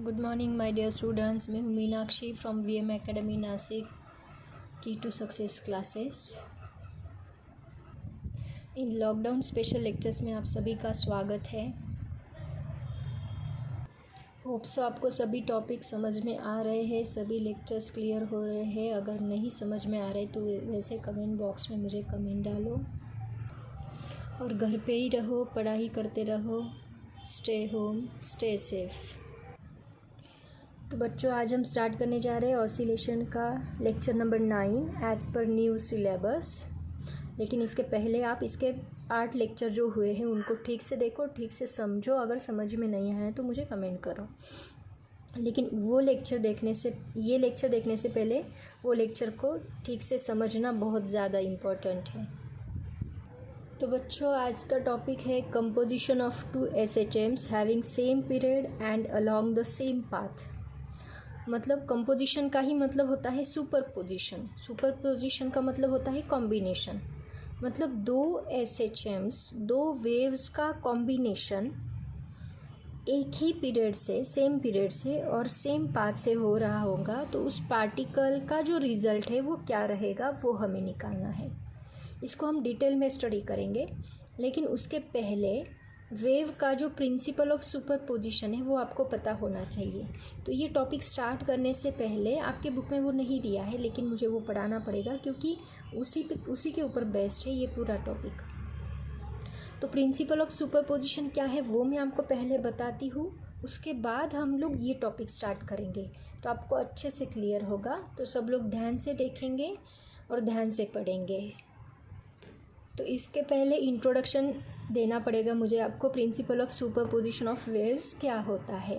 Good morning my dear students. मैं हूँ Meenakshi from VM academy Nashik key to success classes. इन lockdown special lectures में आप सभी का स्वागत है। होप सो आपको सभी टॉपिक समझ में आ रहे हैं, सभी लेक्चर्स क्लियर हो रहे हैं। अगर नहीं समझ में आ रहे तो वैसे कमेंट बॉक्स में मुझे कमेंट डालो और घर पे ही रहो, पढ़ाई करते रहो। Stay home, stay safe. तो बच्चों, आज हम स्टार्ट करने जा रहे हैं ऑसिलेशन का lecture number 9 as per new syllabus. लेकिन इसके पहले आप इसके 8 लेक्चर जो हुए हैं उनको ठीक से देखो, ठीक से समझो। अगर समझ में नहीं आए तो मुझे कमेंट करो। लेकिन ये लेक्चर देखने से पहले वो लेक्चर को ठीक से समझना बहुत ज़्यादा इम्पोर्टेंट है। तो बच्चों, आज का टॉपिक है composition of 2 SHMs having same period and along the same path. मतलब कंपोजिशन का ही मतलब होता है सुपरपोजिशन। सुपरपोजिशन का मतलब होता है कॉम्बिनेशन। मतलब 2 SHMs, 2 वेव्स का कॉम्बिनेशन एक ही पीरियड से, सेम पीरियड से और सेम पाथ से हो रहा होगा, तो उस पार्टिकल का जो रिज़ल्ट है वो क्या रहेगा, वो हमें निकालना है। इसको हम डिटेल में स्टडी करेंगे। लेकिन उसके पहले वेव का जो प्रिंसिपल ऑफ सुपरपोजिशन है वो आपको पता होना चाहिए। तो ये टॉपिक स्टार्ट करने से पहले आपके बुक में वो नहीं दिया है, लेकिन मुझे वो पढ़ाना पड़ेगा क्योंकि उसी के ऊपर बेस्ड है ये पूरा टॉपिक। तो प्रिंसिपल ऑफ सुपरपोजिशन क्या है वो मैं आपको पहले बताती हूँ, उसके बाद हम लोग ये टॉपिक स्टार्ट करेंगे तो आपको अच्छे से क्लियर होगा। तो सब लोग ध्यान से देखेंगे और ध्यान से पढ़ेंगे। तो इसके पहले इंट्रोडक्शन देना पड़ेगा मुझे आपको। Principal of superposition of waves क्या होता है।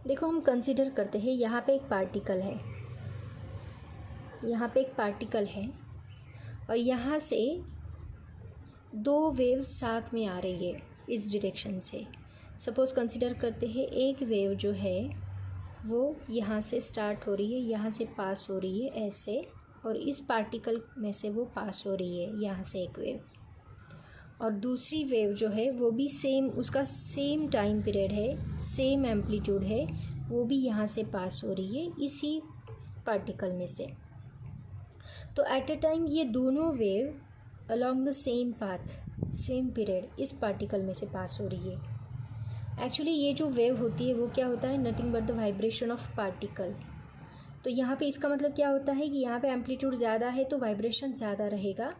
देखो, हम कंसीडर करते हैं यहाँ पे एक पार्टिकल है, और यहाँ से 2 वेव्स साथ में आ रही है इस डायरेक्शन से। सपोज़ कंसीडर करते हैं एक वेव जो है वो यहाँ से स्टार्ट हो रही है, यहाँ से पास हो रही है ऐसे, और इस पार्टिकल में से वो पास हो रही है यहाँ से एक वेव। और दूसरी वेव जो है वो भी सेम, उसका सेम टाइम पीरियड है, सेम एम्पलीट्यूड है, वो भी यहाँ से पास हो रही है इसी पार्टिकल में से। तो एट अ टाइम ये दोनों wave along the same path, same period इस पार्टिकल में से पास हो रही है। एक्चुअली ये जो वेव होती है वो क्या होता है, nothing but the vibration of particle. तो यहाँ पे इसका मतलब क्या होता है कि यहाँ पे एम्पलीट्यूड ज़्यादा है तो वाइब्रेशन ज़्यादा रहेगा।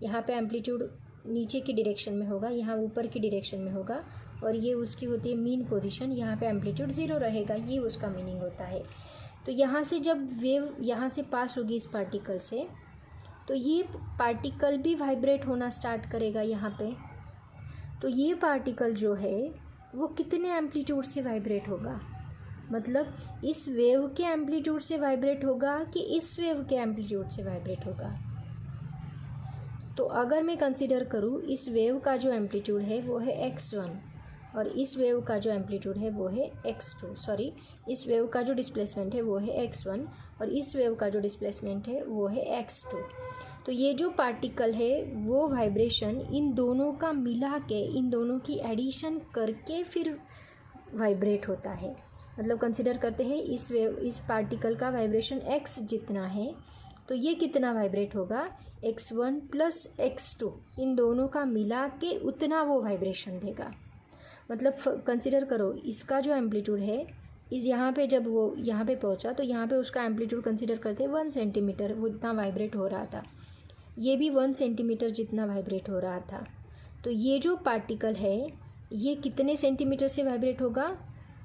यहाँ पे एम्पलीट्यूड नीचे की डायरेक्शन में होगा, यहाँ ऊपर की डायरेक्शन में होगा, और ये उसकी होती है मीन पोजीशन। यहाँ पे एम्पलीट्यूड 0 रहेगा, ये उसका मीनिंग होता है। तो यहाँ से जब वेव यहाँ से पास होगी इस पार्टिकल से, तो ये पार्टिकल भी वाइब्रेट होना स्टार्ट करेगा यहाँ पे। तो ये पार्टिकल जो है वो कितने एम्पलीट्यूड से वाइब्रेट होगा, मतलब इस वेव के एम्पलीट्यूड से वाइब्रेट होगा कि इस वेव के एम्पलीट्यूड से वाइब्रेट होगा। तो अगर मैं कंसीडर करूँ, इस वेव का जो एम्पलीट्यूड है वो है x1 और इस वेव का जो एम्पलीट्यूड है वो है x2, सॉरी, इस वेव का जो डिस्प्लेसमेंट है वो है x1 और इस वेव का जो डिस्प्लेसमेंट है वो है x2। तो ये जो पार्टिकल है वो वाइब्रेशन इन दोनों का मिला के, इन दोनों की एडिशन करके फिर वाइब्रेट होता है। मतलब कंसिडर करते हैं इस पार्टिकल का वाइब्रेशन x जितना है, तो ये कितना वाइब्रेट होगा, x1 प्लस x2, इन दोनों का मिला के उतना वो वाइब्रेशन देगा। मतलब कंसिडर करो, इसका जो एम्पलीट्यूड है इस यहाँ पे, जब वो यहाँ पे पहुँचा तो यहाँ पे उसका एम्पलीट्यूड कंसिडर करते हैं 1 सेंटीमीटर, वो इतना वाइब्रेट हो रहा था। ये भी 1 सेंटीमीटर जितना वाइब्रेट हो रहा था। तो ये जो पार्टिकल है ये कितने सेंटीमीटर से वाइब्रेट होगा,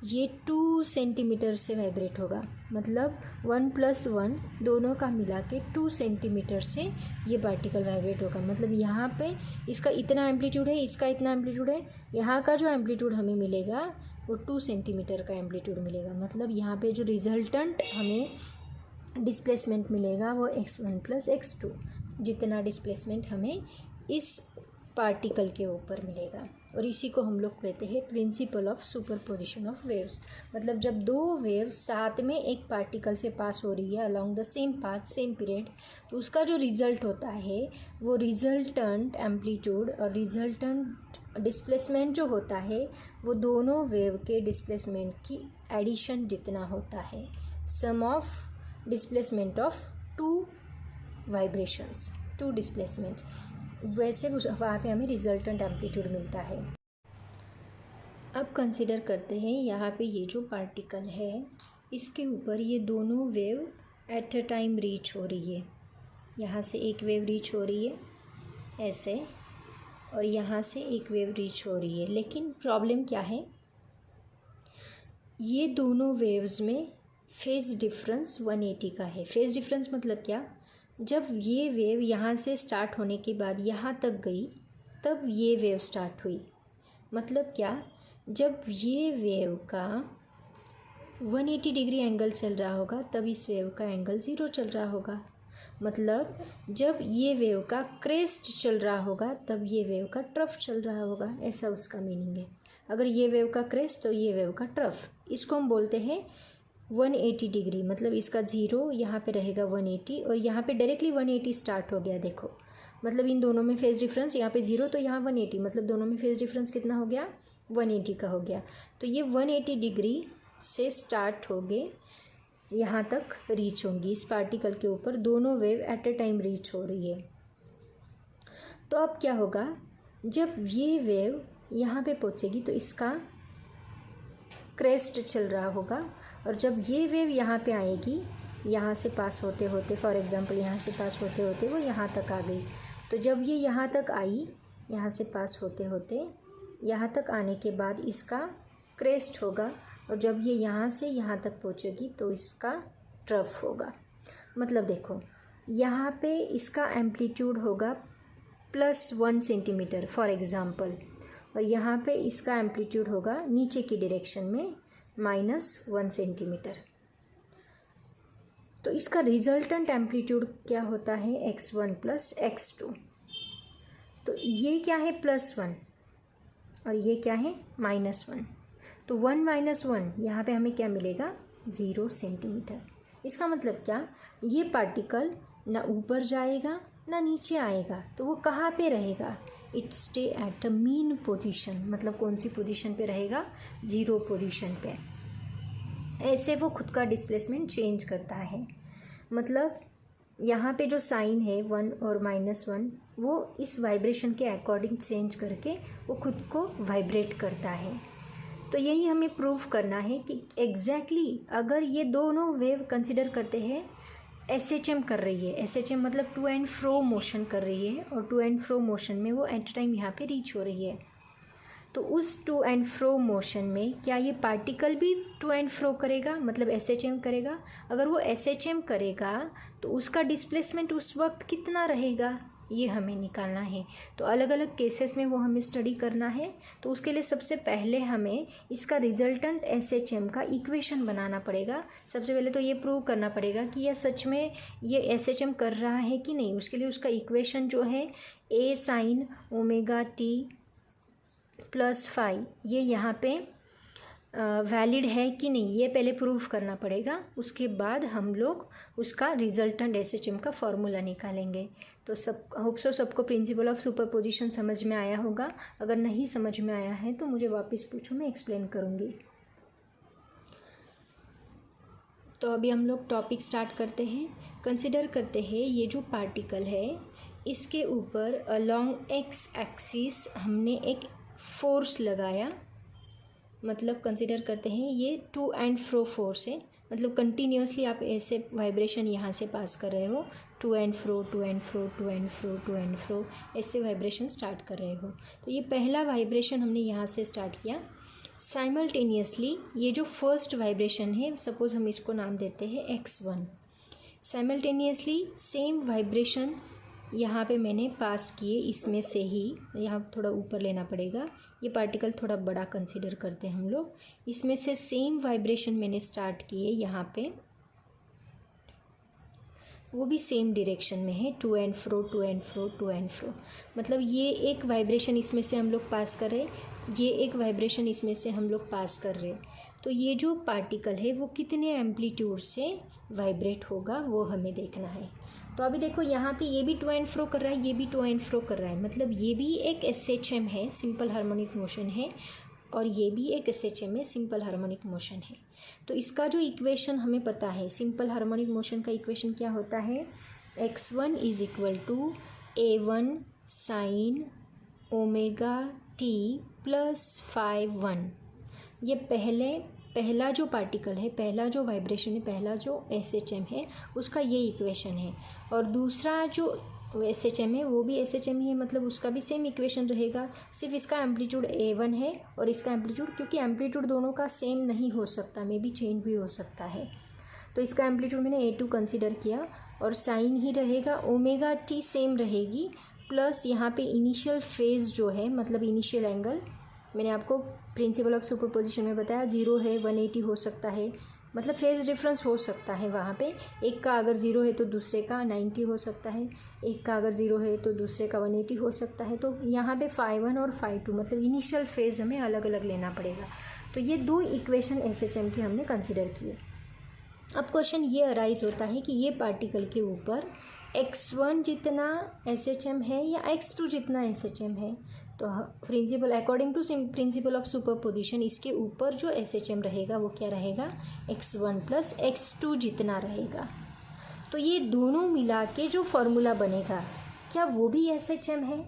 ये 2 सेंटीमीटर से वाइब्रेट होगा। मतलब 1 + 1 दोनों का मिला के 2 सेंटीमीटर से ये पार्टिकल वाइब्रेट होगा। मतलब यहाँ पे इसका इतना एम्पलीट्यूड है, इसका इतना एम्पलीट्यूड है, यहाँ का जो एम्पलीट्यूड हमें मिलेगा वो 2 सेंटीमीटर का एम्पलीट्यूड मिलेगा। मतलब यहाँ पे जो रिजल्टेंट हमें डिस्प्लेसमेंट मिलेगा वो x1 + x2, जितना डिस्प्लेसमेंट हमें इस पार्टिकल के ऊपर मिलेगा। और इसी को हम लोग कहते हैं principal of superposition of waves. मतलब जब 2 वेव्स साथ में एक पार्टिकल से पास हो रही है along the same path, same period, तो उसका जो रिजल्ट होता है वो रिजल्टेंट एम्पलीट्यूड और रिजल्टेंट डिस्प्लेसमेंट जो होता है वो दोनों वेव के डिस्प्लेसमेंट की एडिशन जितना होता है, sum of displacement of two vibrations, two displacement, वैसे वहाँ पे हमें रिजल्टेंट एम्पलीट्यूड मिलता है। अब कंसिडर करते हैं यहाँ पे ये जो पार्टिकल है इसके ऊपर ये दोनों wave at a time reach हो रही है। यहाँ से एक वेव रीच हो रही है ऐसे, और यहाँ से एक वेव रीच हो रही है। लेकिन प्रॉब्लम क्या है, ये दोनों वेव्स में फेज़ डिफरेंस 180 का है। फेज़ डिफरेंस मतलब क्या, जब ये वेव यहाँ से स्टार्ट होने के बाद यहाँ तक गई तब ये वेव स्टार्ट हुई। मतलब क्या, जब ये वेव का 180 डिग्री एंगल चल रहा होगा तब इस वेव का एंगल 0 चल रहा होगा। मतलब जब ये वेव का क्रेस्ट चल रहा होगा तब ये वेव का ट्रफ चल रहा होगा, ऐसा उसका मीनिंग है। अगर ये वेव का क्रेस्ट तो ये वेव का ट्रफ, इसको हम बोलते हैं 180 डिग्री। मतलब इसका 0 यहाँ पे रहेगा 180 और यहाँ पे डायरेक्टली 180 स्टार्ट हो गया। देखो मतलब इन दोनों में फेज़ डिफरेंस, यहाँ पे 0 तो यहाँ 180, मतलब दोनों में फेज़ डिफरेंस कितना हो गया, 180 का हो गया। तो ये 180 डिग्री से स्टार्ट हो गए यहाँ तक रीच होंगी। इस पार्टिकल के ऊपर दोनों wave at a time reach हो रही है। तो अब क्या होगा, जब ये वेव यहाँ पे पहुँचेगी तो इसका क्रेस्ट चल रहा होगा, और जब ये वेव यहाँ पे आएगी, यहाँ से पास होते होते, फॉर एग्जांपल यहाँ से पास होते होते वो यहाँ तक आ गई, तो जब ये यहाँ तक आई, यहाँ से पास होते होते यहाँ तक आने के बाद इसका क्रेस्ट होगा, और जब ये यहाँ से यहाँ तक पहुँचेगी तो इसका ट्रफ होगा। मतलब देखो यहाँ पे इसका एम्पलीट्यूड होगा +1 सेंटीमीटर फॉर एग्ज़ाम्पल, और यहाँ पे इसका एम्पलीट्यूड होगा नीचे की डायरेक्शन में -1 सेंटीमीटर। तो इसका रिजल्टेंट एम्पलीट्यूड क्या होता है, x1 + x2। तो ये क्या है +1 और ये क्या है -1, तो 1 - 1 यहाँ पे हमें क्या मिलेगा, 0 सेंटीमीटर। इसका मतलब क्या, ये पार्टिकल ना ऊपर जाएगा ना नीचे आएगा, तो वो कहाँ पे रहेगा, it stay at a mean position. मतलब कौन सी पोजीशन पे रहेगा, 0 पोजीशन पे। ऐसे वो खुद का डिस्प्लेसमेंट चेंज करता है। मतलब यहाँ पे जो साइन है 1 और -1 वो इस वाइब्रेशन के अकॉर्डिंग चेंज करके वो खुद को वाइब्रेट करता है। तो यही हमें प्रूव करना है कि एग्जैक्टली अगर ये दोनों वेव कंसिडर करते हैं SHM कर रही है, SHM मतलब टू एंड फ्रो मोशन कर रही है, और टू एंड फ्रो मोशन में वो एट टाइम यहाँ पे रीच हो रही है, तो उस टू एंड फ्रो मोशन में क्या ये पार्टिकल भी टू एंड फ्रो करेगा, मतलब SHM करेगा। अगर वो SHM करेगा तो उसका डिस्प्लेसमेंट उस वक्त कितना रहेगा, ये हमें निकालना है। तो अलग अलग केसेस में वो हमें स्टडी करना है। तो उसके लिए सबसे पहले हमें इसका रिजल्टेंट SHM का इक्वेशन बनाना पड़ेगा। सबसे पहले तो ये प्रूव करना पड़ेगा कि यह सच में ये SHM कर रहा है कि नहीं। उसके लिए उसका इक्वेशन जो है A sin ωt +φ, ये यहाँ पे वैलिड है कि नहीं, ये पहले प्रूव करना पड़ेगा। उसके बाद हम लोग उसका रिजल्टेंट SHM का फॉर्मूला निकालेंगे। तो होप सो सबको प्रिंसिपल ऑफ सुपरपोजिशन समझ में आया होगा। अगर नहीं समझ में आया है तो मुझे वापस पूछो, मैं एक्सप्लेन करूँगी। तो अभी हम लोग टॉपिक स्टार्ट करते हैं। कंसिडर करते हैं ये जो पार्टिकल है इसके ऊपर अलोंग x एक्सिस हमने एक फोर्स लगाया। मतलब कंसिडर करते हैं ये टू एंड फ्रो फोर्स है, मतलब कंटिन्यूसली आप ऐसे वाइब्रेशन यहाँ से पास कर रहे हो, to and fro to and fro to and fro to and fro, ऐसे वाइब्रेशन स्टार्ट कर रहे हो। तो ये पहला वाइब्रेशन हमने यहाँ से स्टार्ट किया। साइमल्टेनियसली ये जो फर्स्ट वाइब्रेशन है, सपोज़ हम इसको नाम देते हैं x1। साइमल्टेनियसली सेम वाइब्रेशन यहाँ पे मैंने पास किए, इसमें से ही यहाँ थोड़ा ऊपर लेना पड़ेगा, ये पार्टिकल थोड़ा बड़ा कंसीडर करते हैं हम लोग। इसमें से सेम वाइब्रेशन मैंने स्टार्ट किए यहाँ पे, वो भी सेम डायरेक्शन में है, to and fro to and fro to and fro. मतलब ये एक वाइब्रेशन इसमें से हम लोग पास कर रहे, ये एक वाइब्रेशन इसमें से हम लोग पास कर रहे। तो ये जो पार्टिकल है वो कितने एम्पलीट्यूड से वाइब्रेट होगा वो हमें देखना है। तो अभी देखो यहाँ पे ये भी टू एंड फ्रो कर रहा है, ये भी टू एंड फ्रो कर रहा है, मतलब ये भी एक SHM है, सिंपल हार्मोनिक मोशन है, और ये भी एक SHM है, सिंपल हार्मोनिक मोशन है। तो इसका जो इक्वेशन हमें पता है, सिंपल हार्मोनिक मोशन का इक्वेशन क्या होता है, x1 is equal to A1 sine omega t plus phi 1। ये पहला जो पार्टिकल है, पहला जो वाइब्रेशन है, पहला जो SHM है, उसका ये इक्वेशन है। और दूसरा जो SHM है वो भी SHM ही है, मतलब उसका भी सेम इक्वेशन रहेगा, सिर्फ इसका एम्पलीट्यूड A1 है और इसका एम्पलीट्यूड, क्योंकि एम्पलीट्यूड दोनों का सेम नहीं हो सकता, मे बी चेंज भी हो सकता है। तो इसका एम्पलीट्यूड मैंने A2 कंसिडर किया और साइन ही रहेगा, ओमेगा t सेम रहेगी, प्लस यहाँ पे इनिशियल फेज जो है, मतलब इनिशियल एंगल, मैंने आपको प्रिंसिपल ऑफ सुपरपोजिशन में बताया, 0 है, 180 हो सकता है, मतलब फेज डिफरेंस हो सकता है वहाँ पे। एक का अगर 0 है तो दूसरे का 90 हो सकता है, एक का अगर 0 है तो दूसरे का 180 हो सकता है। तो यहाँ पे φ1 और φ2 मतलब इनिशियल फेज हमें अलग अलग लेना पड़ेगा। तो ये दो इक्वेशन SHM की हमने कंसिडर किए। अब क्वेश्चन ये अराइज होता है कि ये पार्टिकल के ऊपर x1 जितना SHM है या x2 जितना SHM है। तो principle according to principle of superposition इसके ऊपर जो SHM रहेगा वो क्या रहेगा, x1 प्लस x2 जितना रहेगा। तो ये दोनों मिला के जो फॉर्मूला बनेगा, क्या वो भी SHM है,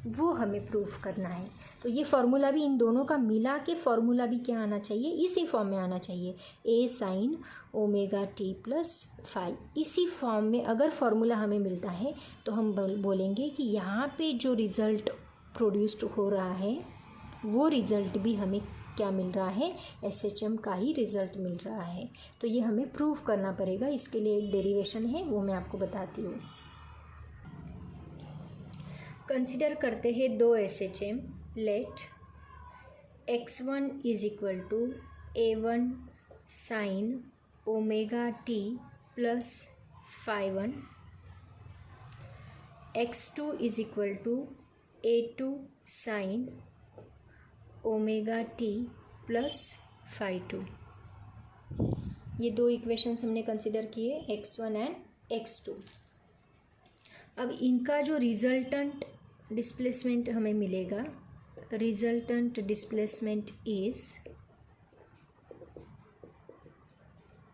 वो हमें प्रूफ करना है। तो ये फार्मूला भी, इन दोनों का मिला के फार्मूला भी क्या आना चाहिए, इसी फॉर्म में आना चाहिए, A sine omega t plus five. इसी फॉर्म में अगर फार्मूला हमें मिलता है तो हम बोलेंगे कि यहाँ पे जो रिज़ल्ट प्रोड्यूस्ड हो रहा है वो रिज़ल्ट भी हमें क्या मिल रहा है, SHM का ही रिज़ल्ट मिल रहा है। तो ये हमें प्रूव करना पड़ेगा, इसके लिए एक डेरिवेशन है वो मैं आपको बताती हूँ। कंसिडर करते हैं दो SHM। Let x1 is equal to A1 sine omega t plus φ1, x2 is equal to A2 sine omega t plus φ2। ये दो इक्वेशंस हमने कंसिडर किए, x1 एंड x2। अब इनका जो रिजल्टेंट डिस्प्लेसमेंट हमें मिलेगा, रिजल्टेंट डिस्प्लेसमेंट इज,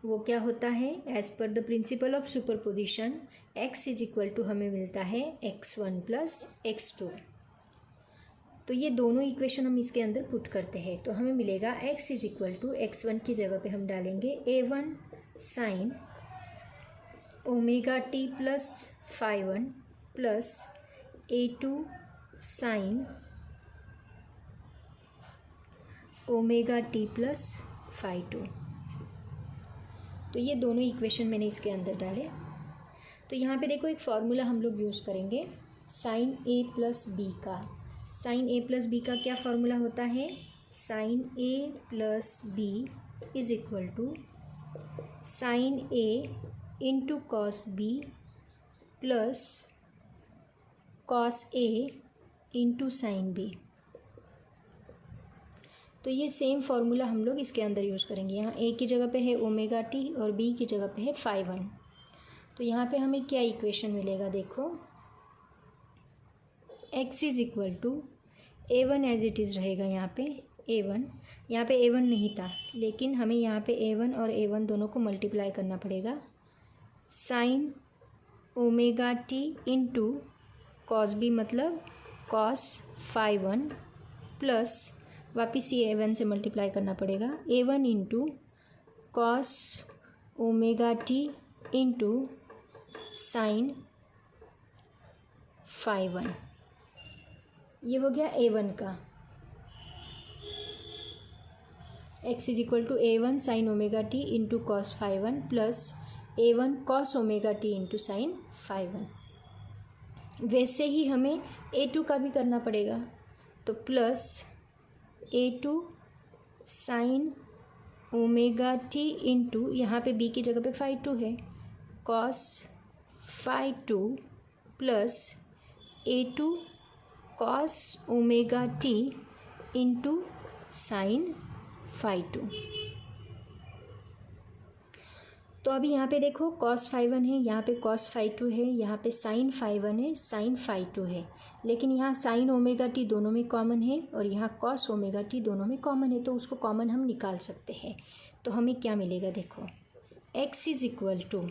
वो क्या होता है, एज पर the principle of superposition x is equal to हमें मिलता है x1 प्लस x2। तो ये दोनों इक्वेशन हम इसके अंदर पुट करते हैं तो हमें मिलेगा x is equal to x1 की जगह पे हम डालेंगे A1 sine omega t plus φ1 plus A2 sine omega t plus φ2। तो ये दोनों इक्वेशन मैंने इसके अंदर डाले। तो यहाँ पे देखो एक फार्मूला हम लोग यूज़ करेंगे साइन A प्लस बी का। साइन A प्लस बी का क्या फार्मूला होता है, sine A plus B is equal to sine A into cos B plus cos A into sine B. तो ये सेम फार्मूला हम लोग इसके अंदर यूज़ करेंगे। यहाँ A की जगह पे है ओमेगा t और B की जगह पे है φ1। तो यहाँ पे हमें क्या इक्वेशन मिलेगा, देखो x is equal to A1 as it is रहेगा, यहाँ पे A1, यहाँ पे A1 नहीं था लेकिन हमें यहाँ पे A1 और A1 दोनों को मल्टीप्लाई करना पड़ेगा, sine omega t into cos B मतलब कॉस φ1 प्लस वापिस ये A1 से मल्टीप्लाई करना पड़ेगा, A1 into cos omega t into sine φ1। ये हो गया A1 का। x is equal to A1 sine omega t into cos φ1 plus A1 cos omega t into sine φ1। वैसे ही हमें A2 का भी करना पड़ेगा, तो plus A2 sine omega t into, यहाँ पे B की जगह पे φ2 है, cos φ2 plus A2 cos omega t into sine φ2। तो अभी यहाँ पे देखो cos फाई 1 है, यहाँ पे cos फाई 2 है, यहाँ पे sin फाई 1 है, sin फाई 2 है, लेकिन यहाँ sin ओमेगा टी दोनों में कॉमन है और यहाँ cos ओमेगा टी दोनों में कॉमन है, तो उसको कॉमन हम निकाल सकते हैं। तो हमें क्या मिलेगा, देखो x इज़ इक्वल टू,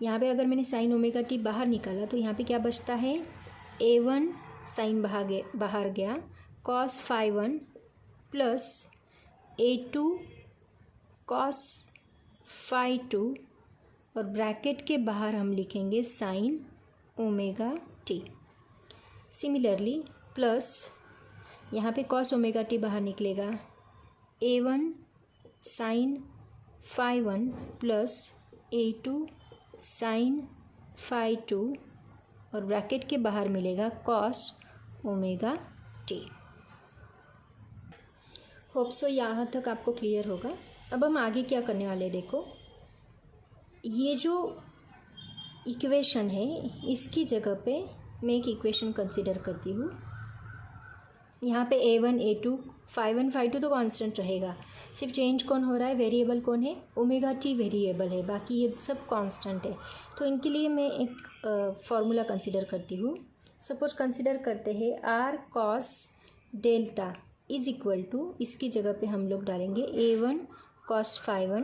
यहाँ पे अगर मैंने sin ओमेगा टी बाहर निकाला तो यहाँ पे क्या बचता है, a1 sin बाहर गया, cos phi 1 plus a2 cos phi 2 और ब्रैकेट के बाहर हम लिखेंगे sin omega t. Similarly plus यहाँ पे cos ओमेगा टी बाहर निकलेगा, a1 sin phi 1 plus a2 sin phi 2 और ब्रैकेट के बाहर मिलेगा cos omega t. Hope so यहाँ तक आपको क्लियर होगा। अब हम आगे क्या करने वाले, देखो ये जो इक्वेशन है इसकी जगह पे मैं एक इक्वेशन कंसिडर करती हूँ। यहाँ पे a1 a2 फाई 1 फाई 2 तो कांस्टेंट रहेगा, सिर्फ चेंज कौन हो रहा है, वेरिएबल कौन है, ओमेगा टी वेरिएबल है, बाकी ये सब कांस्टेंट है। तो इनके लिए मैं एक फार्मूला कंसिडर करती हूँ। सपोज कंसिडर करते हैं r cos delta is equal to, इसकी जगह पे हम लोग डालेंगे a1 cos phi 1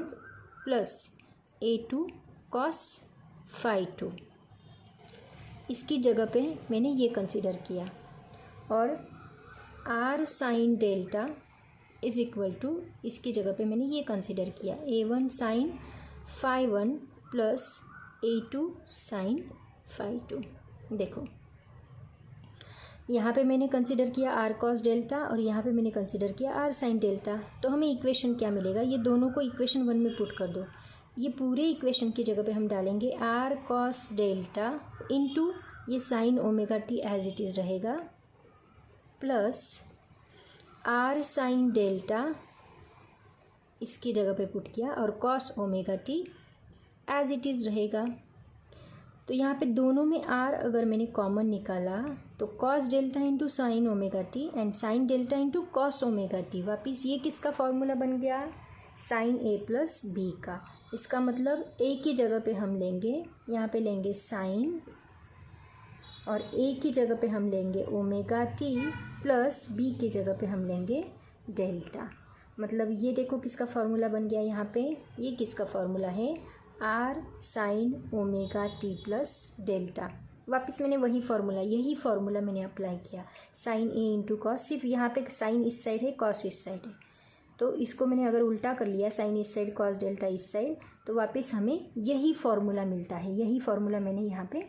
plus a2 cos phi 2। इसकी जगह पे मैंने ये कंसिडर किया और r sin delta is equal to, इसकी जगह पे मैंने ये कंसिडर किया a1 sin phi 1 plus a2 sin phi 2। देखो यहाँ पे मैंने कंसिडर किया r cos डेल्टा और यहाँ पे मैंने कंसिडर किया r sin डेल्टा। तो हमें इक्वेशन क्या मिलेगा, ये दोनों को इक्वेशन 1 में पुट कर दो। ये पूरे इक्वेशन की जगह पे हम डालेंगे r cos डेल्टा इंटू ये sin omega t as it is रहेगा प्लस r sin डेल्टा, इसकी जगह पे पुट किया और cos omega t as it is रहेगा। तो यहाँ पे दोनों में r अगर मैंने कॉमन निकाला तो cos delta into sine omega T and sine delta into cos omega T, वापिस ये किसका फॉर्मूला बन गया, साइन a प्लस बी का। इसका मतलब a की जगह पे हम लेंगे, यहाँ पे लेंगे साइन और a की जगह पे हम लेंगे ओमेगा टी प्लस b की जगह पे हम लेंगे डेल्टा। मतलब ये देखो किसका फॉर्मूला बन गया, यहाँ पे ये किसका फॉर्मूला है, r sine omega t plus delta. वापस मैंने वही फार्मूला, यही फार्मूला मैंने अप्लाई किया, साइन a इंटू कॉस, सिर्फ यहाँ पे साइन इस साइड है कॉस इस साइड है, तो इसको मैंने अगर उल्टा कर लिया, साइन इस साइड कॉस डेल्टा इस साइड, तो वापस हमें यही फार्मूला मिलता है। यही फार्मूला मैंने यहाँ पे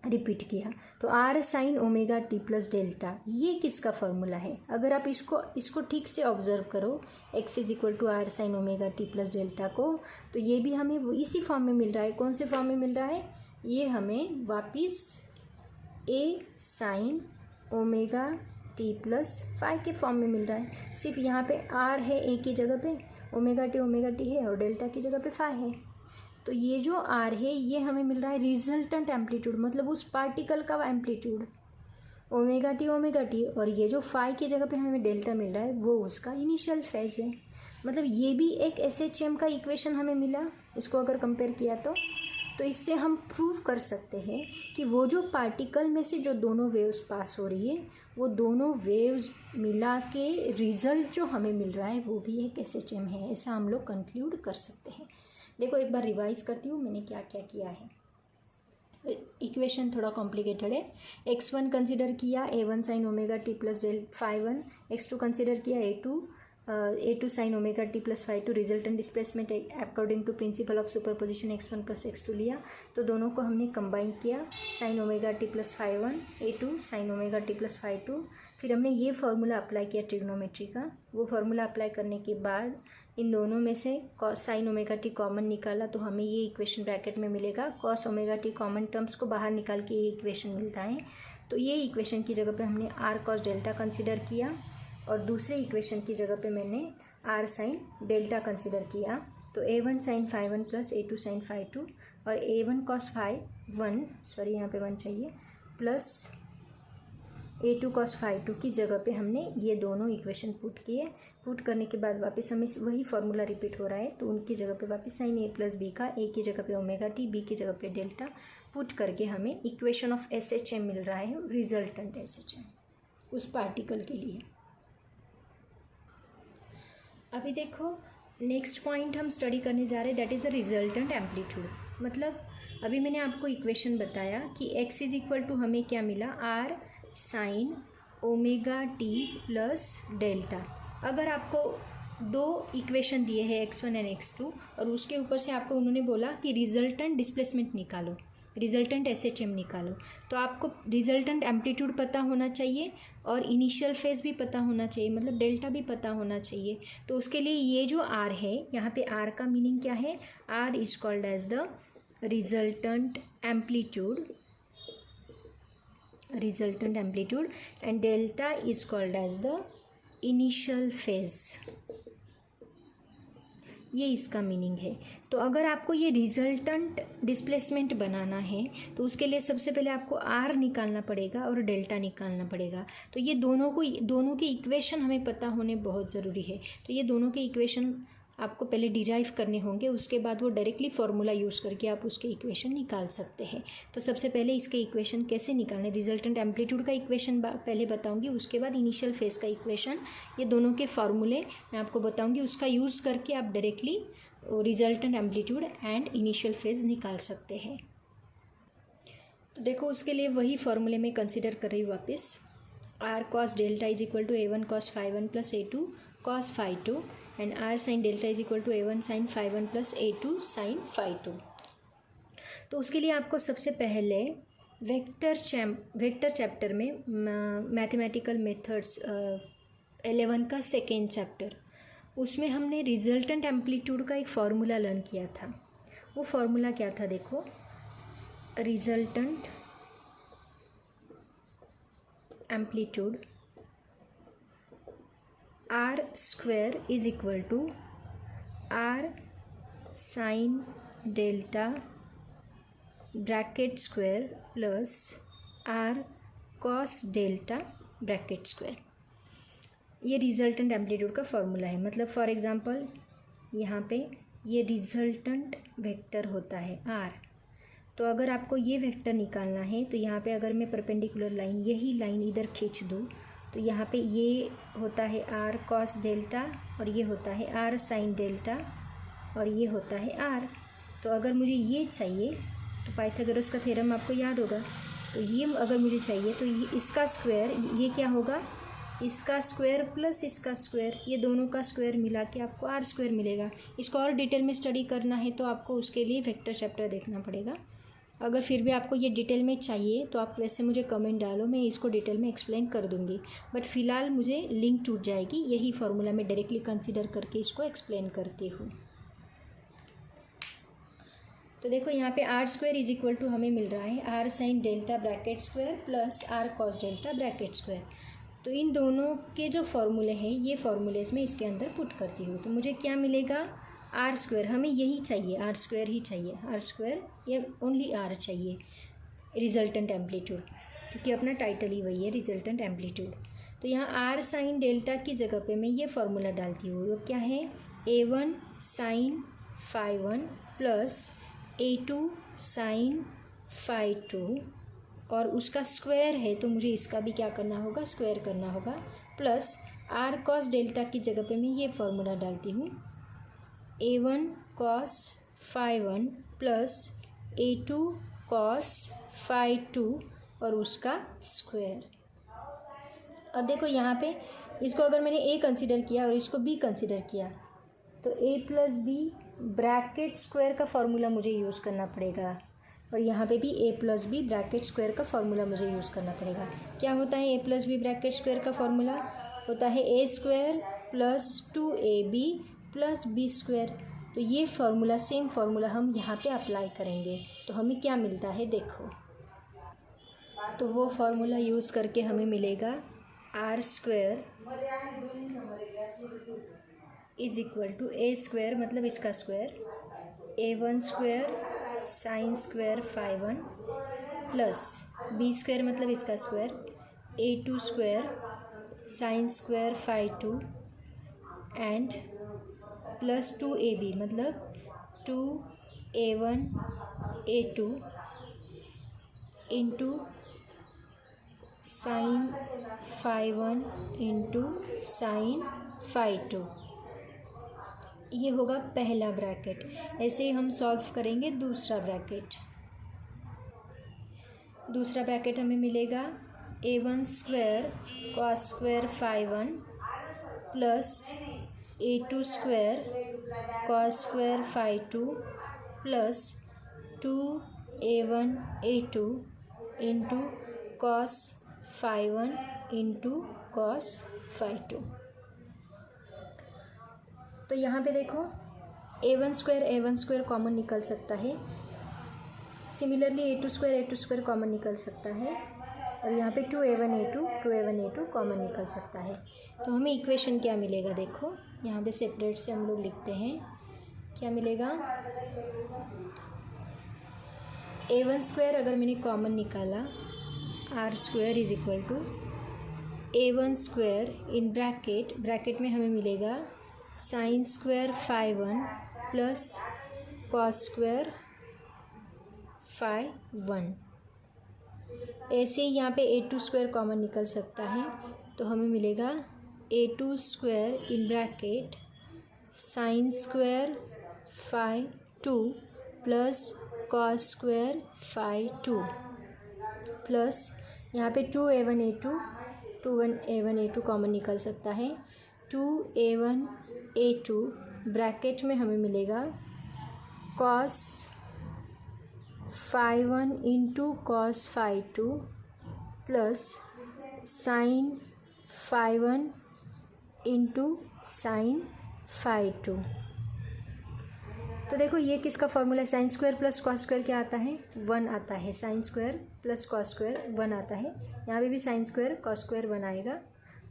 रिपीट किया। तो r sine omega t plus delta ये किसका फार्मूला है, अगर आप इसको ठीक से ऑब्जर्व करो, x is equal to r sine omega t plus delta को, तो ये भी हमें इसी फॉर्म में मिल रहा है। कौन से फॉर्म में मिल रहा है, ये हमें वापिस a sine omega t plus phi के फॉर्म में मिल रहा है। सिर्फ यहाँ पे r है a की जगह पे, ओमेगा टी है और डेल्टा की जगह पे फाई है। तो ये जो r है ये हमें मिल रहा है रिजल्टेंट एम्पलीट्यूड, मतलब उस पार्टिकल का एम्पलीट्यूड ओमेगा टी, और ये जो फाई की जगह पे हमें डेल्टा मिल रहा है वो उसका इनिशियल फेज है। मतलब ये भी एक SHM का इक्वेशन हमें मिला, इसको अगर कंपेयर किया तो इससे हम प्रूव कर सकते हैं कि वो जो पार्टिकल में से जो दोनों वेव्स पास हो रही है वो दोनों वेव्स मिला के रिज़ल्ट जो हमें मिल रहा है वो भी एक SHM है, ऐसा हम लोग कंक्लूड कर सकते हैं। देखो एक बार रिवाइज करती हूँ मैंने क्या क्या किया है। इक्वेशन थोड़ा कॉम्प्लिकेटेड है। x1 कंसिडर किया a1 sine omega t plus डेल फाई 1, x2 कंसिडर किया a2 sine omega t plus phi 2, resultant displacement according to principle of superposition x1 plus x2 लिया, तो दोनों को हमने कंबाइन किया, sine omega t plus phi 1 a2 sine omega t plus phi 2। फिर हमने ये फार्मूला अप्लाई किया ट्रिग्नोमेट्री का, वो फार्मूला अप्लाई करने के बाद इन दोनों में से साइन ओमेगा टी कॉमन निकाला तो हमें ये इक्वेशन ब्रैकेट में मिलेगा। Cos omega T common terms को बाहर निकाल के ये इक्वेशन मिलता है। तो ये इक्वेशन की जगह पे हमने आर कॉस डेल्टा कंसिडर किया और दूसरे इक्वेशन की जगह पे मैंने आर साइन डेल्टा कंसिडर किया। तो a1 sine phi 1 plus a2 sine phi 2 और a1 कॉस फाई 1, सॉरी यहाँ पे 1 चाहिए, प्लस A2 cos phi 2 की जगह पे हमने ये दोनों इक्वेशन पुट किए। पुट करने के बाद वापस हमें वही फार्मूला रिपीट हो रहा है, तो उनकी जगह पे वापस साइन a प्लस बी का, a की जगह पे ओमेगा टी, b की जगह पे डेल्टा पुट करके हमें इक्वेशन ऑफ SHM मिल रहा है, रिजल्टेंट SHM उस पार्टिकल के लिए। अभी देखो नेक्स्ट पॉइंट हम स्टडी करने जा रहे हैं, that is the resultant amplitude. मतलब अभी मैंने आपको इक्वेशन बताया कि x इज इक्वल टू हमें क्या मिला, R sine omega t plus delta. अगर आपको दो इक्वेशन दिए हैं x1 एंड x2 और उसके ऊपर से आपको उन्होंने बोला कि रिजल्टेंट डिस्प्लेसमेंट निकालो, रिजल्टेंट SHM निकालो, तो आपको रिजल्टेंट एम्पलीट्यूड पता होना चाहिए और इनिशियल फेज भी पता होना चाहिए, मतलब डेल्टा भी पता होना चाहिए। तो उसके लिए ये जो R है, यहाँ पे R का मीनिंग क्या है, R is called as the resultant amplitude, resultant amplitude, and delta is called as the initial phase. ये इसका मीनिंग है। तो अगर आपको ये रिजल्टेंट डिस्प्लेसमेंट बनाना है तो उसके लिए सबसे पहले आपको आर निकालना पड़ेगा और डेल्टा निकालना पड़ेगा। तो ये दोनों के इक्वेशन हमें पता होने बहुत ज़रूरी है। तो ये दोनों के इक्वेशन आपको पहले डिराइव करने होंगे, उसके बाद वो डायरेक्टली फार्मूला यूज़ करके आप उसके इक्वेशन निकाल सकते हैं। तो सबसे पहले इसके इक्वेशन कैसे निकालने, रिजल्टेंट एम्पलीट्यूड का इक्वेशन पहले बताऊंगी, उसके बाद इनिशियल फेज का इक्वेशन, ये दोनों के फार्मूले मैं आपको बताऊंगी, उसका यूज़ करके आप directly resultant amplitude and initial phase निकाल सकते हैं। तो देखो उसके लिए वही फार्मूले में कंसिडर कर रही हूँ वापस, R cos delta is equal to A1 cos phi 1 plus A2 cos phi 2 and R sine delta is equal to A1 sin phi 1 plus A2 sin phi 2। तो उसके लिए आपको सबसे पहले वेक्टर चैप्टर में मैथमेटिकल मेथड्स 11 का second chapter, उसमें हमने रिजल्टेंट एम्पलीट्यूड का एक फार्मूला लर्न किया था। वो फार्मूला क्या था, देखो, resultant amplitude R square is equal to R sine delta bracket square plus R cos delta bracket square. ये रिजल्टेंट एम्पलीट्यूड का फॉर्मूला है। मतलब फॉर एग्जांपल यहाँ पे ये रिजल्टेंट वेक्टर होता है आर, तो अगर आपको ये वेक्टर निकालना है तो यहाँ पे अगर मैं परपेंडिकुलर लाइन, यही लाइन इधर खींच दूँ तो यहाँ पे ये होता है आर कॉस डेल्टा और ये होता है आर साइन डेल्टा और ये होता है आर। तो अगर मुझे ये चाहिए तो पाइथागोरस का थ्योरम आपको याद होगा, तो ये अगर मुझे चाहिए तो ये इसका स्क्वायर, ये क्या होगा, इसका स्क्वायर प्लस इसका स्क्वायर, ये दोनों का स्क्वायर मिला के आपको आर स्क्वायर मिलेगा। इसको और डिटेल में स्टडी करना है तो आपको उसके लिए वेक्टर चैप्टर देखना पड़ेगा। अगर फिर भी आपको ये डिटेल में चाहिए तो आप वैसे मुझे कमेंट डालो, मैं इसको डिटेल में एक्सप्लेन कर दूँगी, बट फ़िलहाल मुझे लिंक टूट जाएगी, यही फार्मूला मैं डायरेक्टली कंसीडर करके इसको एक्सप्लेन करती हूँ। तो देखो यहाँ पे R square is equal to हमें मिल रहा है R sine delta bracket square plus R cos delta bracket square. तो इन दोनों के जो फार्मूले हैं ये फार्मूलेज में इसके अंदर पुट करती हूँ, तो मुझे क्या मिलेगा, आर स्क्वायर, हमें यही चाहिए, आर स्क्वायर ही चाहिए, आर स्क्वायर या ओनली आर चाहिए, रिजल्टेंट एम्पलीट्यूड, क्योंकि अपना टाइटल ही वही है, रिजल्टेंट एम्पलीट्यूड। तो यहाँ आर साइन डेल्टा की जगह पे मैं ये फार्मूला डालती हूँ, वो क्या है, A1 sine phi 1 plus A2 sine phi 2 और उसका स्क्वायर है तो मुझे इसका भी क्या करना होगा, स्क्वायर करना होगा, प्लस आर कॉस डेल्टा की जगह पे मैं ये फार्मूला डालती हूँ, A1 cos phi 1 plus A2 cos phi 2 और उसका स्क्वायर। अब देखो यहाँ पे इसको अगर मैंने A कंसिडर किया और इसको B कंसिडर किया तो A plus B bracket square का फार्मूला मुझे यूज़ करना पड़ेगा और यहाँ पे भी A plus B bracket square का फार्मूला मुझे यूज़ करना पड़ेगा। क्या होता है A plus B bracket square का फार्मूला, होता है A square plus 2AB plus B square. तो ये फार्मूला, सेम फार्मूला हम यहाँ पे अप्लाई करेंगे तो हमें क्या मिलता है, देखो, तो वो फार्मूला यूज़ करके हमें मिलेगा R square is equal to A square, मतलब इसका square, A1 square sine square phi 1 plus B square मतलब इसका square, A2 square sine square phi 2 and plus 2AB मतलब 2A1 A2 into sine phi 1 into sine phi 2। ये होगा पहला bracket. ऐसे ही हम सॉल्व करेंगे दूसरा ब्रैकेट। दूसरा ब्रैकेट हमें मिलेगा A1 square cos square phi 1 plus A2 square cos square phi 2 plus 2A1 A2 into cos phi 1 into cos phi 2। तो यहाँ पे देखो A1 स्क्वायर कॉमन निकल सकता है। सिमिलरली A2 स्क्वायर कॉमन निकल सकता है और यहाँ पे 2A1 A2 कॉमन निकल सकता है। तो हमें इक्वेशन क्या मिलेगा देखो, यहाँ पे सेपरेट से हम लोग लिखते हैं। क्या मिलेगा, A1 स्क्वायर अगर मैंने कॉमन निकाला R square is equal to A1 square in bracket में हमें मिलेगा sine square phi 1 plus cos square phi 1। ऐसे ही यहाँ पे A2 स्क्वायर कॉमन निकल सकता है, तो हमें मिलेगा A2 स्क्वायर इन bracket sine square phi 2 plus cos square phi 2 plus यहाँ पे 2A1 A2 कॉमन निकल सकता है। 2A1 A2 ब्रैकेट में हमें मिलेगा cos phi 1 into cos phi 2 plus sine phi 1 into sine phi 2। तो देखो ये किसका फॉर्मूला है, sine square plus cos square क्या आता है, 1 आता है। Sine square plus cos square 1 आता है। यहाँ पे भी साइन स्क्वायर कॉस स्क्वायर 1 आएगा।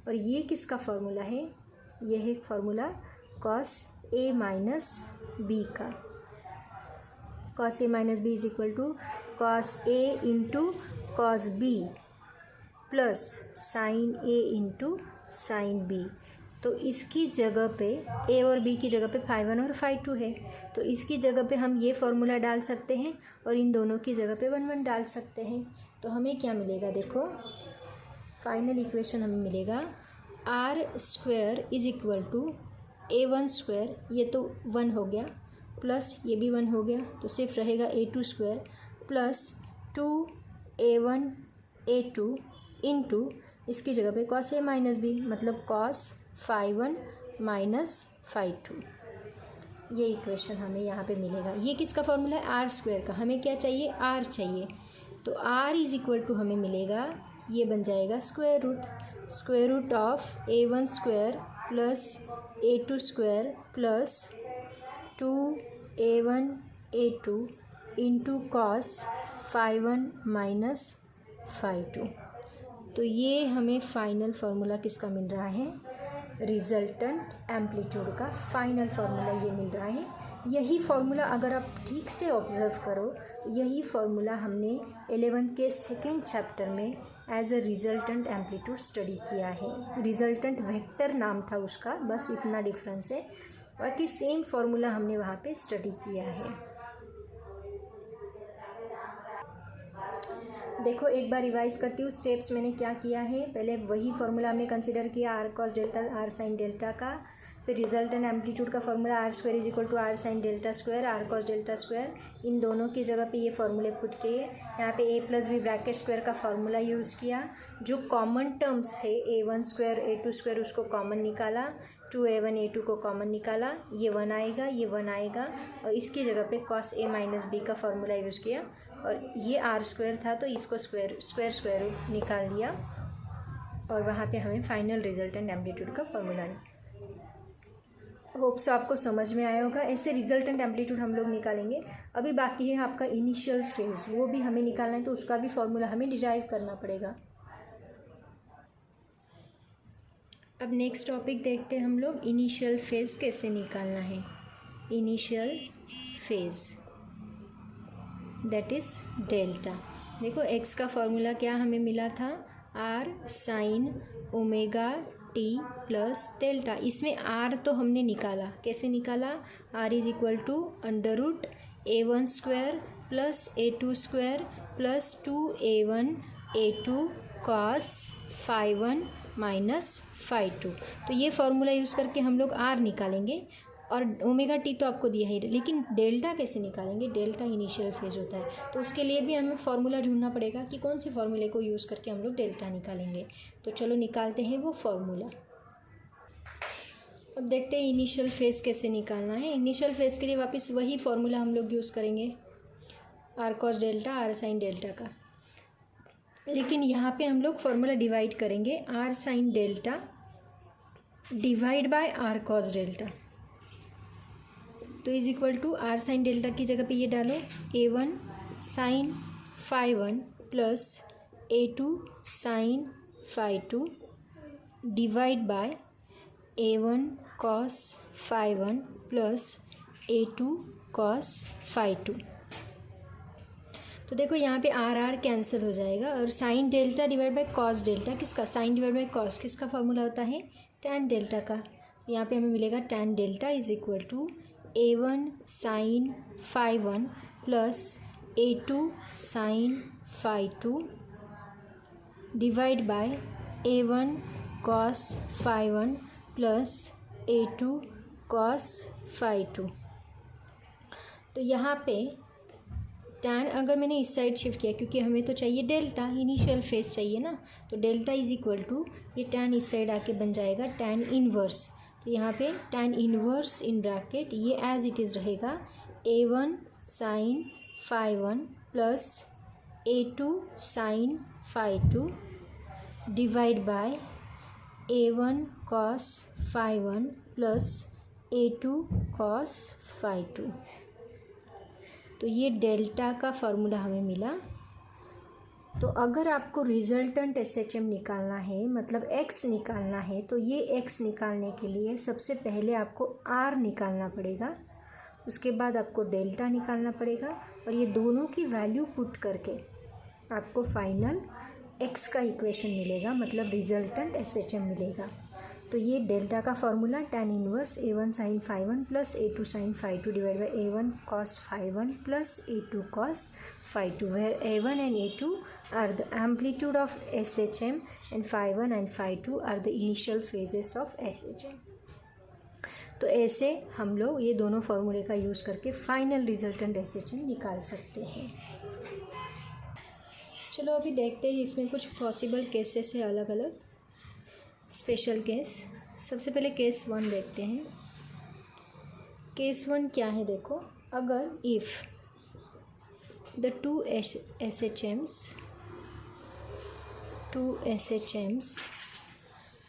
और ये किसका फॉर्मूला है, ये है formula cos A minus B का। Cos A minus B is equal to cos A into cos B plus sine A into sine B. तो इसकी जगह पे A और B की जगह पे फाई 1 और फाई 2 है, तो इसकी जगह पे हम ये फॉर्मूला डाल सकते हैं और इन दोनों की जगह पे 1 1 डाल सकते हैं। तो हमें क्या मिलेगा देखो, फाइनल इक्वेशन हमें मिलेगा R square is equal to A1 square, ये तो 1 हो गया, प्लस ये भी 1 हो गया, तो सिर्फ रहेगा A2 square plus 2A1 A2 into इसकी जगह पे कॉस A माइनस बी मतलब कॉस फाई 1 माइनस फाई 2। ये इक्वेशन हमें यहाँ पे मिलेगा। ये किसका फॉर्मूला है, आर स्क्वायर का। हमें क्या चाहिए, आर चाहिए, तो आर इज इक्वल टू हमें मिलेगा, ये बन जाएगा square root of A1 square plus A2 square plus 2A1 A2 into cos phi 1 minus phi 2। तो ये हमें फाइनल फार्मूला किसका मिल रहा है, रिजल्टेंट एम्पलीट्यूड का फाइनल फार्मूला ये मिल रहा है। यही फार्मूला अगर आप ठीक से ऑब्जर्व करो, यही फार्मूला हमने 11th के सेकेंड चैप्टर में as a resultant amplitude study किया है। रिजल्टेंट वेक्टर नाम था उसका, बस इतना डिफरेंस है, बाकी सेम फार्मूला हमने वहाँ पे स्टडी किया है। देखो एक बार रिवाइज करती हूँ, स्टेप्स मैंने क्या किया है। पहले वही फार्मूला हमने कंसिडर किया R cos delta R sine delta का, फिर रिजल्टेंट एम्पलीट्यूड का formula R square is equal to R sine delta square R cos delta square. इन दोनों की जगह पे ये फार्मूले पुट किए। यहाँ पे a plus B bracket square का फार्मूला यूज़ किया। जो कॉमन टर्म्स थे A1 स्क्वायर A2 स्क्वायर उसको कॉमन निकाला, 2A1 A2 को कॉमन निकाला, ये 1 आएगा, ये 1 आएगा, और इसकी जगह पे कॉस A माइनस बी का फार्मूला यूज़ किया। और ये आर स्क्वायर था तो इसको स्क्वायर रूट निकाल दिया, और वहाँ पे हमें फाइनल रिजल्टेंट एम्पलीट्यूड का फार्मूला। होप सो आपको समझ में आया होगा। ऐसे रिजल्टेंट एम्पलीट्यूड हम लोग निकालेंगे। अभी बाकी है आपका इनिशियल फेज, वो भी हमें निकालना है, तो उसका भी फार्मूला हमें डिराइव करना पड़ेगा। अब नेक्स्ट टॉपिक देखते हैं हम लोग, इनिशियल फेज कैसे निकालना है। Initial phase that is delta. देखो एक्स का फॉर्मूला क्या हमें मिला था, R sine omega t plus delta. इसमें आर तो हमने निकाला, कैसे निकाला? R is equal to √a1² plus a2² plus 2a1 a2 cos phi1 minus phi2। तो ये फॉर्मूला यूज़ करके हम लोग आर निकालेंगे और ओमेगा टी तो आपको दिया ही, लेकिन डेल्टा कैसे निकालेंगे? डेल्टा इनिशियल फेज होता है, तो उसके लिए भी हमें फॉर्मूला ढूंढना पड़ेगा कि कौन से फॉर्मूले को यूज़ करके हम लोग डेल्टा निकालेंगे। तो चलो निकालते हैं वो फॉर्मूला। अब देखते हैं इनिशियल फेज कैसे निकालना है। इनिशियल फेज के लिए वापस वही फॉर्मूला हम लोग यूज़ करेंगे, R cos delta R sine delta का, लेकिन यहाँ पे हम लोग फॉर्मूला डिवाइड करेंगे, R sine delta divide by R cos delta. तो is equal to R sine delta की जगह पे ये डालो, a1 sign phi1 plus a2 sine phi2 divide by a1 cos phi1 plus a2 cos phi2। तो देखो यहाँ पे आर आर कैंसिल हो जाएगा और sine delta divide by cos delta, किसका? साइन डिवाइड बाय कॉस, किसका फॉर्मूला होता है? टैन डेल्टा का। यहाँ पे हमें मिलेगा tan delta is equal to a1 sign phi1 plus a2 sine phi2 divide by a1 cos phi1 plus a2 cos phi2। तो यहाँ पे टैन अगर मैंने इस साइड शिफ्ट किया, क्योंकि हमें तो चाहिए डेल्टा, इनिशियल फेज चाहिए ना, तो डेल्टा इज इक्वल टू ये टैन इस साइड आके बन जाएगा टैन इनवर्स। तो यहाँ पे टैन इनवर्स इन ब्रैकेट ये एज इट इज़ रहेगा, a1 sign phi1 plus a2 sine phi2 divide by a1 cos phi1 plus a2 cos phi2। तो ये डेल्टा का फार्मूला हमें मिला। तो अगर आपको रिजल्टेंट SHM निकालना है, मतलब x निकालना है, तो ये x निकालने के लिए सबसे पहले आपको r निकालना पड़ेगा, उसके बाद आपको डेल्टा निकालना पड़ेगा और ये दोनों की वैल्यू पुट करके आपको फाइनल x का इक्वेशन मिलेगा, मतलब रिजल्टेंट SHM मिलेगा। तो ये डेल्टा का formula tan inverse a1 sign phi1 plus a2 sine phi2 divide by a1 cos phi1 plus a2 cos phi2, where a1 and a2 are the amplitude of SHM and phi1 and phi2 are the initial phases of SHM। तो ऐसे हम लोग ये दोनों फार्मूले का use करके final resultant SHM निकाल सकते हैं। चलो अभी देखते हैं इसमें कुछ पॉसिबल केसेस है, अलग अलग स्पेशल केस। सबसे पहले केस 1 देखते हैं। केस 1 क्या है? देखो, अगर if the two SHMs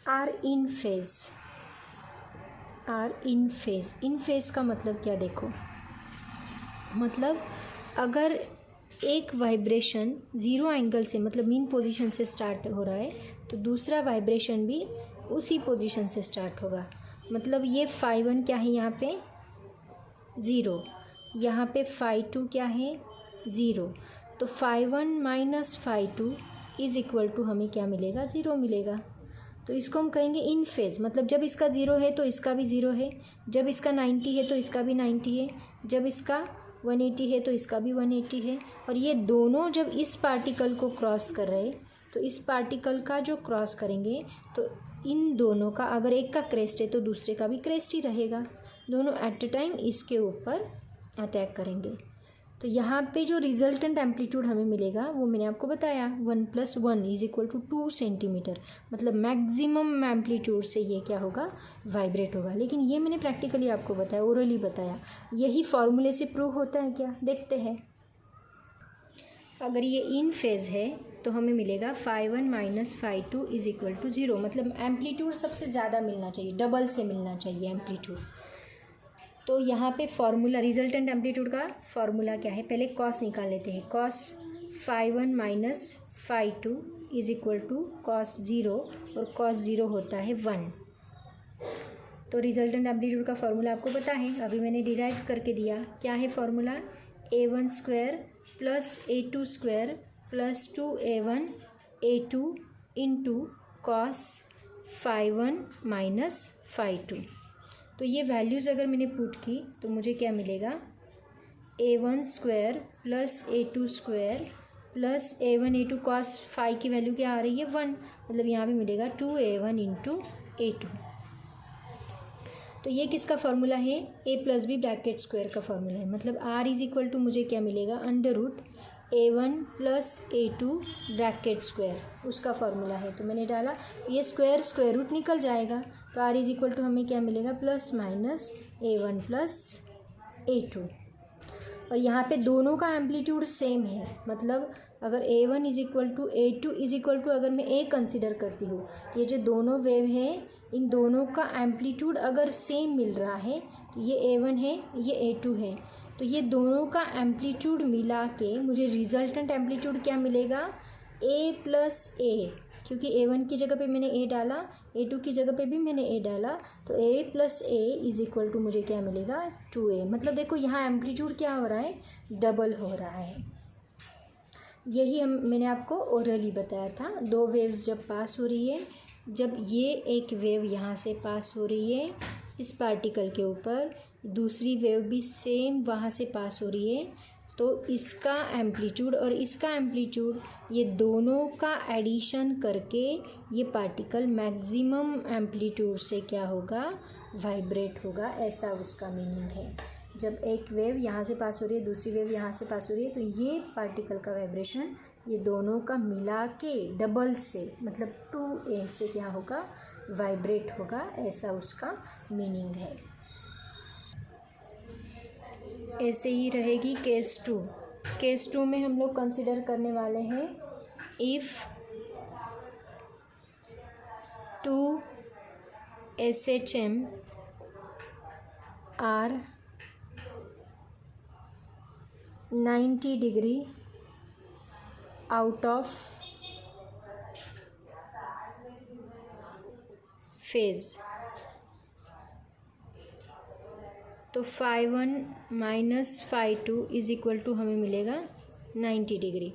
are in phase. In phase का मतलब क्या? देखो, मतलब अगर एक वाइब्रेशन ज़ीरो एंगल से, मतलब मीन पोजीशन से स्टार्ट हो रहा है, तो दूसरा वाइब्रेशन भी उसी पोजीशन से स्टार्ट होगा। मतलब ये phi1 क्या है यहाँ पे? 0। यहाँ पे phi2 क्या है? 0। तो phi1 minus phi2 is equal to हमें क्या मिलेगा? 0 मिलेगा। तो इसको हम कहेंगे इन फेज, मतलब जब इसका 0 है तो इसका भी 0 है, जब इसका 90 है तो इसका भी 90 है, जब इसका 180 है तो इसका भी 180 है। और ये दोनों जब इस पार्टिकल को क्रॉस कर रहे, तो इस पार्टिकल का जो क्रॉस करेंगे, तो इन दोनों का अगर एक का क्रेस्ट है तो दूसरे का भी क्रेस्ट ही रहेगा, दोनों एट अ टाइम इसके ऊपर अटैक करेंगे। तो यहाँ पे जो रिजल्टेंट एम्पलीट्यूड हमें मिलेगा वो मैंने आपको बताया, 1 + 1 इज इक्वल टू 2 सेंटीमीटर। मतलब मैक्सिमम एम्पलीट्यूड से ये क्या होगा? वाइब्रेट होगा। लेकिन ये मैंने प्रैक्टिकली आपको बताया, ओरली बताया। यही फॉर्मूले से प्रूव होता है क्या? देखते हैं। अगर ये इन फेज है तो हमें मिलेगा phi1 minus phi2 is equal to 0। मतलब एम्पलीट्यूड सबसे ज़्यादा मिलना चाहिए, डबल से मिलना चाहिए एम्पलीट्यूड। तो यहाँ पे फॉर्मूला, रिजल्टेंट एम्पलीट्यूड का फॉर्मूला क्या है? पहले कॉस निकाल लेते हैं। Cos phi1 minus phi2 is equal to cos 0, और कॉस 0 होता है 1। तो रिजल्टेंट एम्पलीट्यूड का फॉर्मूला आपको पता है, अभी मैंने डिराइव करके दिया। क्या है formula? a1² plus a2² plus 2a1 a2 into cos phi 1 minus phi 2। तो ये वैल्यूज़ अगर मैंने पुट की तो मुझे क्या मिलेगा, a1 square plus a2 square plus a1 a2 cos phi की वैल्यू क्या आ रही है 1, मतलब यहाँ पे मिलेगा 2a1 इंटू a2। तो ये किसका फार्मूला है, a plus B bracket square का फार्मूला है। मतलब r इज इक्वल टू मुझे क्या मिलेगा, under root a1 plus a2 bracket square उसका फार्मूला है। तो मैंने डाला, ये स्क्वायर रूट निकल जाएगा, तो r इज इक्वल टू हमें क्या मिलेगा, plus minus a1 plus a2। और यहाँ पे दोनों का एम्पलीट्यूड सेम है, मतलब अगर a1 is equal to a2 is equal to, अगर मैं a कंसिडर करती हूँ, ये जो दोनों वेव है इन दोनों का एम्पलीट्यूड अगर सेम मिल रहा है, तो ये a1 है ये a2 है, तो ये दोनों का एम्पलीट्यूड मिला के मुझे रिजल्टेंट एम्पलीट्यूड क्या मिलेगा, a प्लस a, क्योंकि a1 की जगह पे मैंने a डाला, a2 की जगह पे भी मैंने a डाला, तो a plus a is equal to मुझे क्या मिलेगा 2a। मतलब देखो यहाँ एम्पलीट्यूड क्या हो रहा है, डबल हो रहा है। यही मैंने आपको ओरली बताया था, दो वेव्स जब पास हो रही है, जब ये एक वेव यहाँ से पास हो रही है इस पार्टिकल के ऊपर, दूसरी वेव भी सेम वहाँ से पास हो रही है, तो इसका एम्पलीट्यूड और इसका एम्पलीट्यूड ये दोनों का एडिशन करके ये पार्टिकल मैक्सिमम एम्पलीट्यूड से क्या होगा, वाइब्रेट होगा, ऐसा उसका मीनिंग है। जब एक वेव यहाँ से पास हो रही है, दूसरी वेव यहाँ से पास हो रही है, तो ये पार्टिकल का वाइब्रेशन ये दोनों का मिला के डबल से, मतलब 2a से क्या होगा, वाइब्रेट होगा, ऐसा उसका मीनिंग है। ऐसे ही रहेगी केस 2। केस 2 में हम लोग कंसिडर करने वाले हैं if 2 SHM are 90 degree out of phase, तो phi 1 minus phi 2 is equal to हमें मिलेगा 90 डिग्री।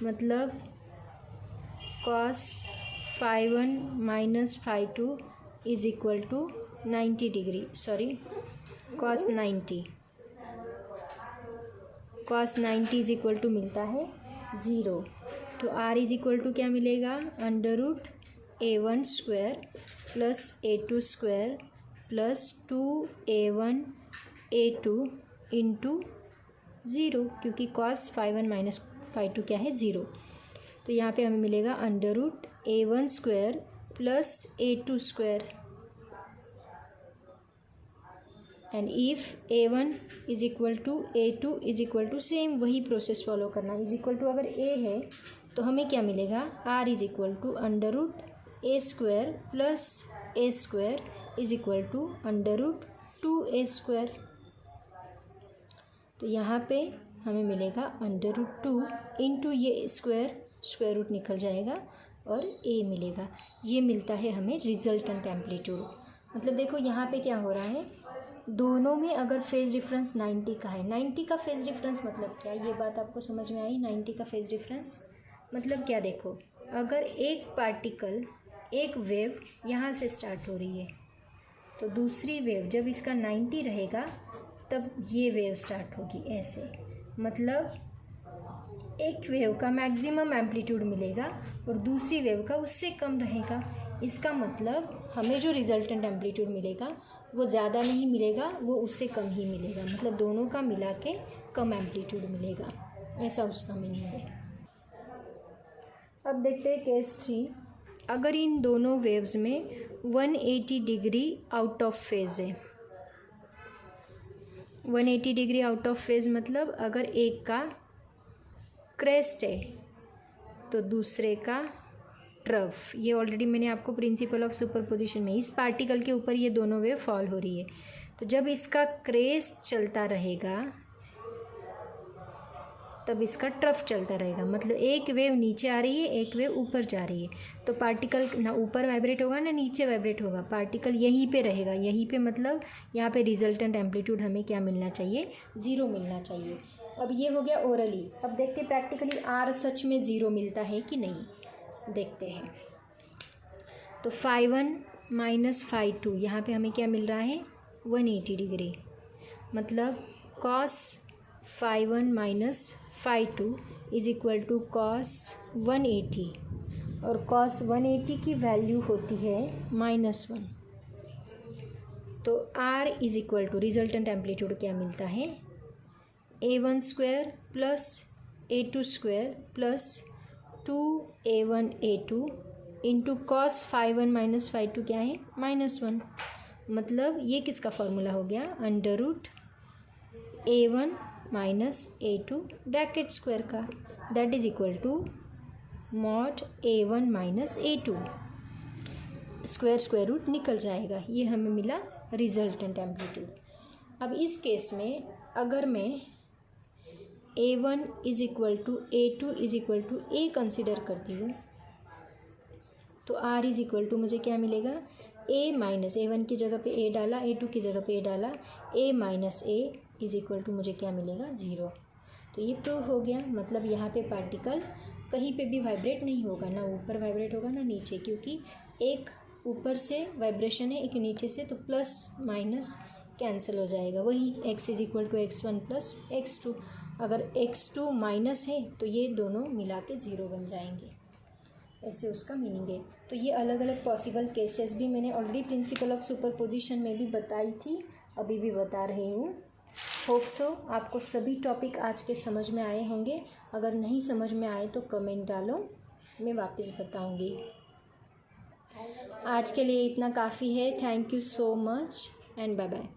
मतलब cos phi 1 minus phi 2 is equal to 90 degree, sorry cos 90, cos 90 is equal to मिलता है 0। तो r इज इक्वल टू क्या मिलेगा, under root a1 square plus a2 square plus 2a1 a2 into 0, क्योंकि cos phi 1 minus phi 2 क्या है 0। तो यहाँ पे हमें मिलेगा under root a1 square plus a2 square, and if a1 is equal to a2 is equal to, same वही process follow करना, इज इक्वल टू अगर a है तो हमें क्या मिलेगा, r is equal to under root a square plus a square is equal to under root 2a square. तो यहाँ पे हमें मिलेगा अंडर रूट 2 इंटू ये स्क्वायर रूट निकल जाएगा और a मिलेगा। ये मिलता है हमें रिजल्टेंट एम्पलीट्यूड। मतलब देखो यहाँ पे क्या हो रहा है, दोनों में अगर फेज़ डिफरेंस 90 का है, 90 का फेज़ डिफरेंस मतलब क्या, ये बात आपको समझ में आई। 90 का फेज़ डिफरेंस मतलब क्या, देखो अगर एक पार्टिकल, एक वेव यहाँ से स्टार्ट हो रही है, तो दूसरी वेव जब इसका 90 रहेगा तब ये वेव स्टार्ट होगी ऐसे। मतलब एक वेव का मैक्सिमम एम्पलीट्यूड मिलेगा और दूसरी वेव का उससे कम रहेगा। इसका मतलब हमें जो रिजल्टेंट एम्पलीट्यूड मिलेगा वो ज़्यादा नहीं मिलेगा, वो उससे कम ही मिलेगा। मतलब दोनों का मिला के कम एम्पलीट्यूड मिलेगा, ऐसा उसका मीनिंग है। अब देखते हैं केस 3। अगर इन दोनों वेव्स में 180 डिग्री आउट ऑफ फेज़ है, 180 डिग्री आउट ऑफ फेज़ मतलब अगर एक का क्रेस्ट है तो दूसरे का ट्रफ। ये ऑलरेडी मैंने आपको प्रिंसिपल ऑफ सुपरपोजिशन में, इस पार्टिकल के ऊपर ये दोनों वेव फॉल हो रही है, तो जब इसका क्रेस्ट चलता रहेगा तब इसका ट्रफ चलता रहेगा। मतलब एक वेव नीचे आ रही है, एक वेव ऊपर जा रही है, तो पार्टिकल ना ऊपर वाइब्रेट होगा ना नीचे वाइब्रेट होगा, पार्टिकल यहीं पे रहेगा, यहीं पे। मतलब यहाँ पे रिजल्टेंट एम्पलीट्यूड हमें क्या मिलना चाहिए, 0 मिलना चाहिए। अब ये हो गया ओरली। अब देखते प्रैक्टिकली आर सच में 0 मिलता है कि नहीं। देखते हैं। तो phi1 माइनस phi2, यहाँ पे हमें क्या मिल रहा है 180 डिग्री, मतलब cos phi1 minus phi2 is equal to cos 180, और cos 180 की वैल्यू होती है -1। तो R is equal to resultant amplitude क्या मिलता है A1 square plus A2 square plus 2A1 A2 into cos phi1 minus phi2 क्या है -1। मतलब ये किसका फॉर्मूला हो गया, under root A1 minus A2 bracket square का, that is equal to mod A1 minus A2, square root निकल जाएगा। ये हमें मिला रिजल्टेंट एम्पलीट्यूड। अब इस केस में अगर मैं A1 is equal to A2 is equal to A consider करती हूँ, तो R इज इक्वल टू मुझे क्या मिलेगा, A माइनस A1 की जगह पे A डाला, A2 की जगह पे A डाला, A minus A is equal to मुझे क्या मिलेगा 0। तो ये प्रूव हो गया। मतलब यहाँ पे पार्टिकल कहीं पे भी वाइब्रेट नहीं होगा, ना ऊपर वाइब्रेट होगा ना नीचे, क्योंकि एक ऊपर से वाइब्रेशन है, एक नीचे से, तो प्लस माइनस कैंसिल हो जाएगा। वही x is equal to x1 plus x2, अगर x2 माइनस है तो ये दोनों मिला के 0 बन जाएंगे, ऐसे उसका मीनिंग है। तो ये अलग अलग पॉसिबल केसेस भी मैंने ऑलरेडी प्रिंसिपल ऑफ सुपरपोजिशन में भी बताई थी, अभी भी बता रही हूँ। होप सो आपको सभी टॉपिक आज के समझ में आए होंगे। अगर नहीं समझ में आए तो कमेंट डालो, मैं वापस बताऊँगी। आज के लिए इतना काफ़ी है। Thank you so much and bye bye.